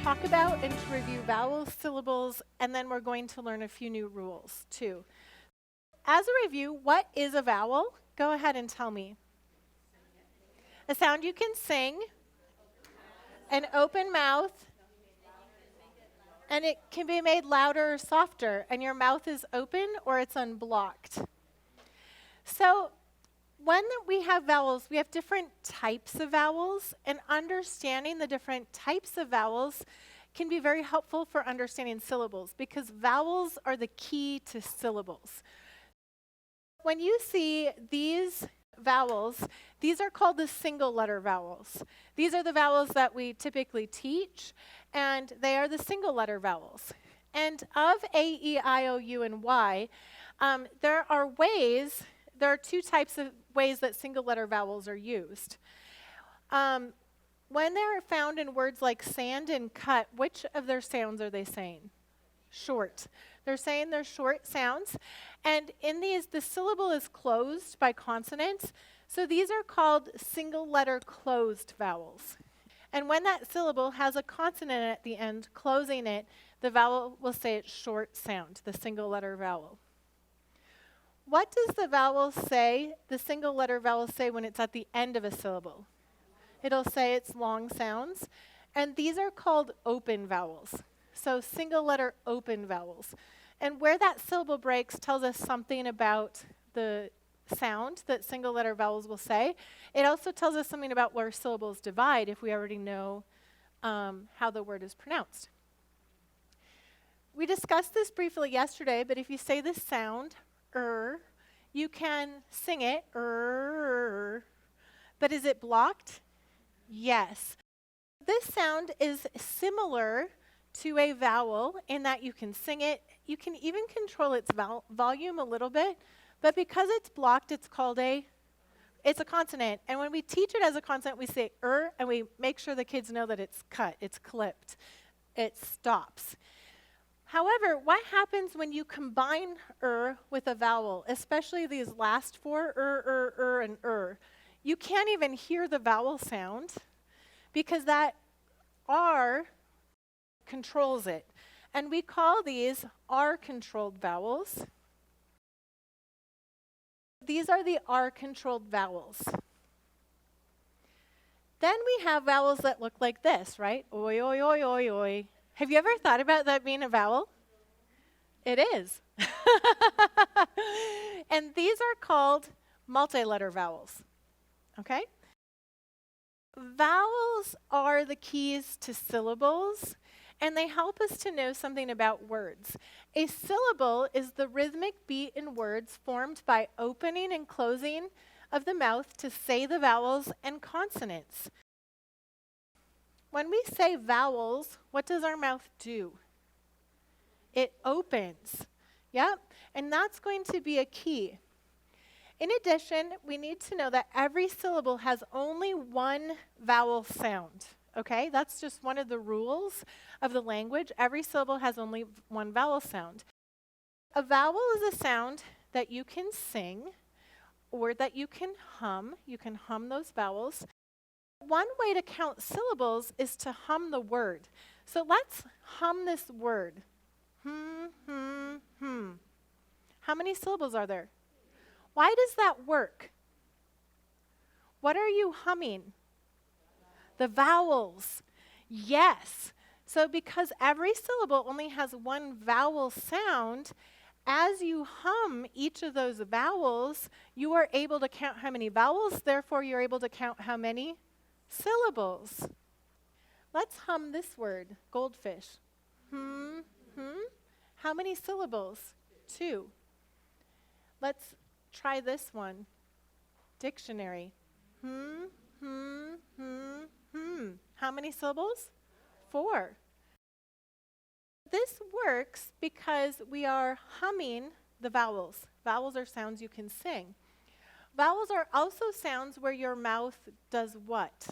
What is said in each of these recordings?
talk about and to review vowels, syllables, and then we're going to learn a few new rules too. As a review, what is a vowel? Go ahead and tell me. A sound you can sing, an open mouth, and it can be made louder or softer, and your mouth is open or it's unblocked. So when we have vowels, we have different types of vowels, and understanding the different types of vowels can be very helpful for understanding syllables, because vowels are the key to syllables. When you see these vowels, these are called the single letter vowels. These are the vowels that we typically teach, and they are the single letter vowels. And of A, E, I, O, U, and Y, there are two types of ways that single letter vowels are used. When they're found in words like sand and cut, which of their sounds are they saying? Short. They're saying they're short sounds. And in these, the syllable is closed by consonants. So these are called single letter closed vowels. And when that syllable has a consonant at the end, closing it, the vowel will say its short sound, the single letter vowel. What does the vowel say, the single letter vowel say when it's at the end of a syllable? It'll say its long sounds. And these are called open vowels. So single letter open vowels. And where that syllable breaks tells us something about the sound that single letter vowels will say. It also tells us something about where syllables divide if we already know how the word is pronounced. We discussed this briefly yesterday, but if you say this sound, you can sing it, but is it blocked? Yes. This sound is similar to a vowel in that you can sing it. You can even control its volume a little bit, but because it's blocked, it's called it's a consonant. And when we teach it as a consonant, we say and we make sure the kids know that it's cut, it's clipped, it stops. However, what happens when you combine with a vowel, especially these last four, and you can't even hear the vowel sound because that R controls it. And we call these R-controlled vowels. These are the R-controlled vowels. Then we have vowels that look like this, right? Oi, oi, oi, oi, oi. Have you ever thought about that being a vowel? It is. And these are called multi-letter vowels, okay? Vowels are the keys to syllables, and they help us to know something about words. A syllable is the rhythmic beat in words formed by opening and closing of the mouth to say the vowels and consonants. When we say vowels, what does our mouth do? It opens. Yep, and that's going to be a key. In addition, we need to know that every syllable has only one vowel sound. Okay, that's just one of the rules of the language. Every syllable has only one vowel sound. A vowel is a sound that you can sing or that you can hum. You can hum those vowels. One way to count syllables is to hum the word. So let's hum this word. How many syllables are there? Why does that work? What are you humming? The vowels. Yes. So because every syllable only has one vowel sound, as you hum each of those vowels, you are able to count how many vowels, therefore you're able to count how many syllables. Let's hum this word, goldfish. How many syllables? 2. Let's try this one, dictionary. How many syllables? 4. This works because we are humming the vowels. Vowels are sounds you can sing. Vowels are also sounds where your mouth does what?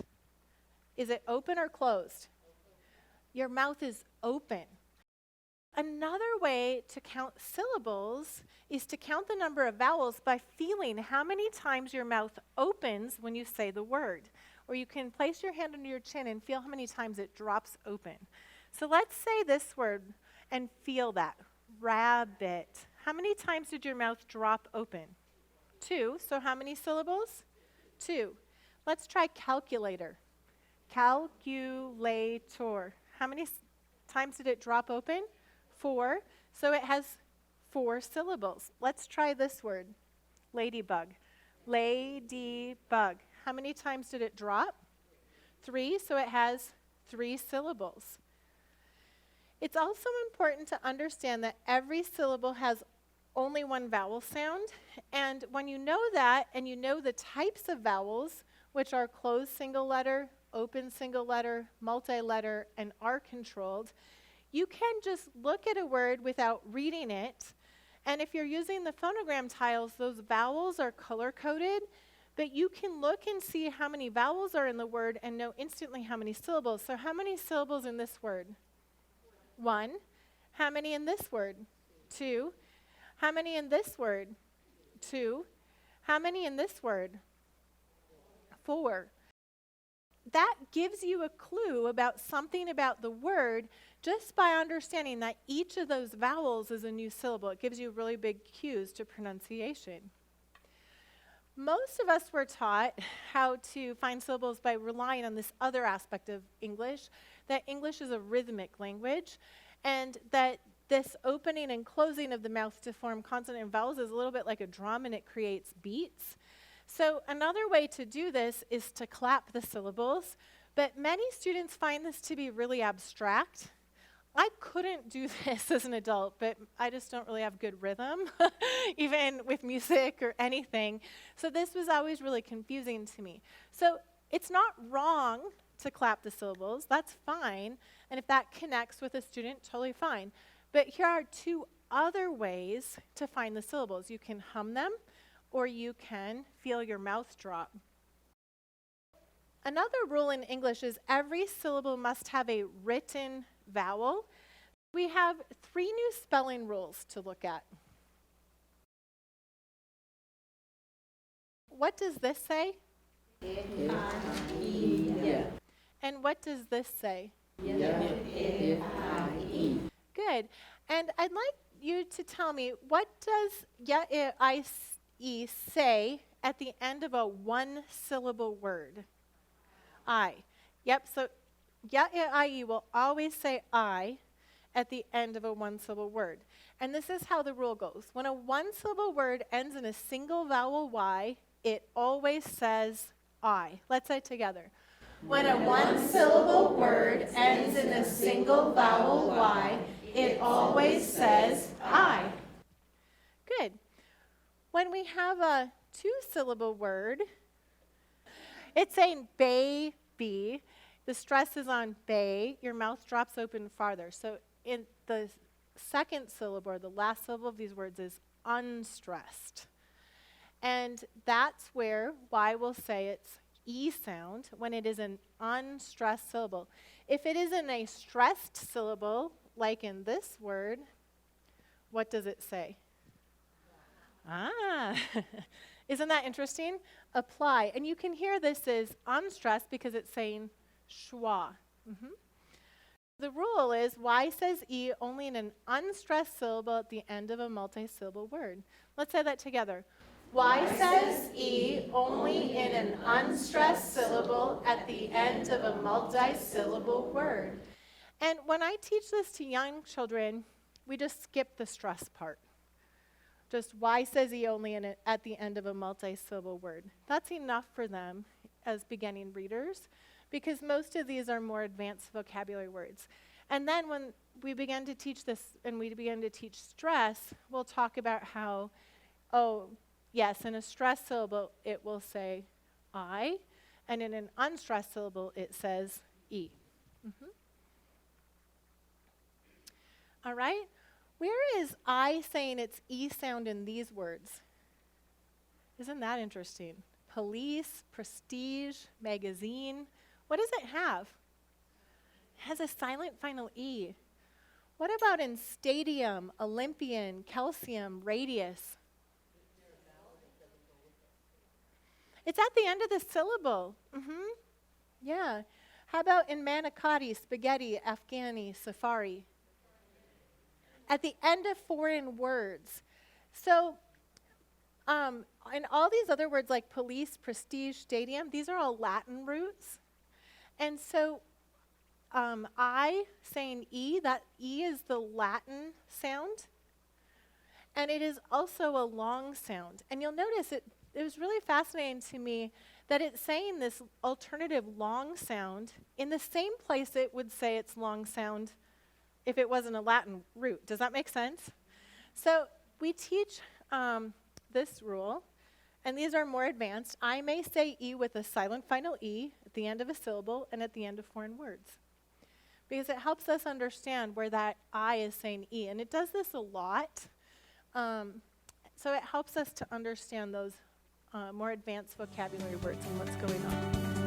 Is it open or closed? Your mouth is open. Another way to count syllables is to count the number of vowels by feeling how many times your mouth opens when you say the word. Or you can place your hand under your chin and feel how many times it drops open. So let's say this word and feel that. Rabbit. How many times did your mouth drop open? 2. So how many syllables? 2. Let's try calculator. Calculator. How many times did it drop open? 4. So it has 4 syllables. Let's try this word. Ladybug. Ladybug. How many times did it drop? 3. So it has 3 syllables. It's also important to understand that every syllable has only one vowel sound. And when you know that, and you know the types of vowels, which are closed single letter, open single letter, multi-letter, and are controlled, you can just look at a word without reading it. And if you're using the phonogram tiles, those vowels are color-coded, but you can look and see how many vowels are in the word and know instantly how many syllables. So how many syllables in this word? 1. How many in this word? 2. How many in this word? 2. How many in this word? 4. That gives you a clue about something about the word just by understanding that each of those vowels is a new syllable. It gives you really big cues to pronunciation. Most of us were taught how to find syllables by relying on this other aspect of English, that English is a rhythmic language, and that this opening and closing of the mouth to form consonant and vowels is a little bit like a drum, and it creates beats. So another way to do this is to clap the syllables, but many students find this to be really abstract. I couldn't do this as an adult, but I just don't really have good rhythm, even with music or anything. So this was always really confusing to me. So it's not wrong to clap the syllables. That's fine. And if that connects with a student, totally fine. But here are 2 other ways to find the syllables. You can hum them, or you can feel your mouth drop. Another rule in English is every syllable must have a written vowel. We have 3 new spelling rules to look at. What does this say? F-I-E. And what does this say? F-I-E. Good. And I'd like you to tell me, what does Y-I-E say at the end of a 1-syllable word? I. Yep, so Y-I-E will always say I at the end of a 1-syllable word. And this is how the rule goes. When a 1-syllable word ends in a single vowel Y, it always says I. Let's say it together. When a 1-syllable word ends in a single vowel Y, it always says I. Good. When we have a 2-syllable word, it's saying baby. The stress is on bay. Your mouth drops open farther. So in the second syllable, or the last syllable of these words, is unstressed. And that's where Y will say its E sound when it is an unstressed syllable. If it is in a stressed syllable, like in this word, what does it say? Ah, isn't that interesting? Apply. And you can hear this is unstressed because it's saying schwa. The rule is Y says E only in an unstressed syllable at the end of a multi-syllable word. Let's say that together. Y says E only in an unstressed syllable at the end of a multi-syllable word. And when I teach this to young children, we just skip the stress part. Just Y says E only at the end of a multi-syllable word. That's enough for them as beginning readers, because most of these are more advanced vocabulary words. And then when we begin to teach this and we begin to teach stress, we'll talk about how, oh, yes, in a stressed syllable, it will say I, and in an unstressed syllable, it says E. All right? Where is I saying its E sound in these words? Isn't that interesting? Police, prestige, magazine. What does it have? It has a silent final E. What about in stadium, Olympian, calcium, radius? It's at the end of the syllable. Yeah. How about in manicotti, spaghetti, Afghani, safari? At the end of foreign words. So, and all these other words like police, prestige, stadium, these are all Latin roots. And so, I saying E, that E is the Latin sound. And it is also a long sound. And you'll notice it was really fascinating to me that it's saying this alternative long sound in the same place it would say its long sound if it wasn't a Latin root. Does that make sense? So we teach this rule, and these are more advanced. I may say E with a silent final E at the end of a syllable and at the end of foreign words, because it helps us understand where that I is saying E. And it does this a lot. So it helps us to understand those more advanced vocabulary words and what's going on.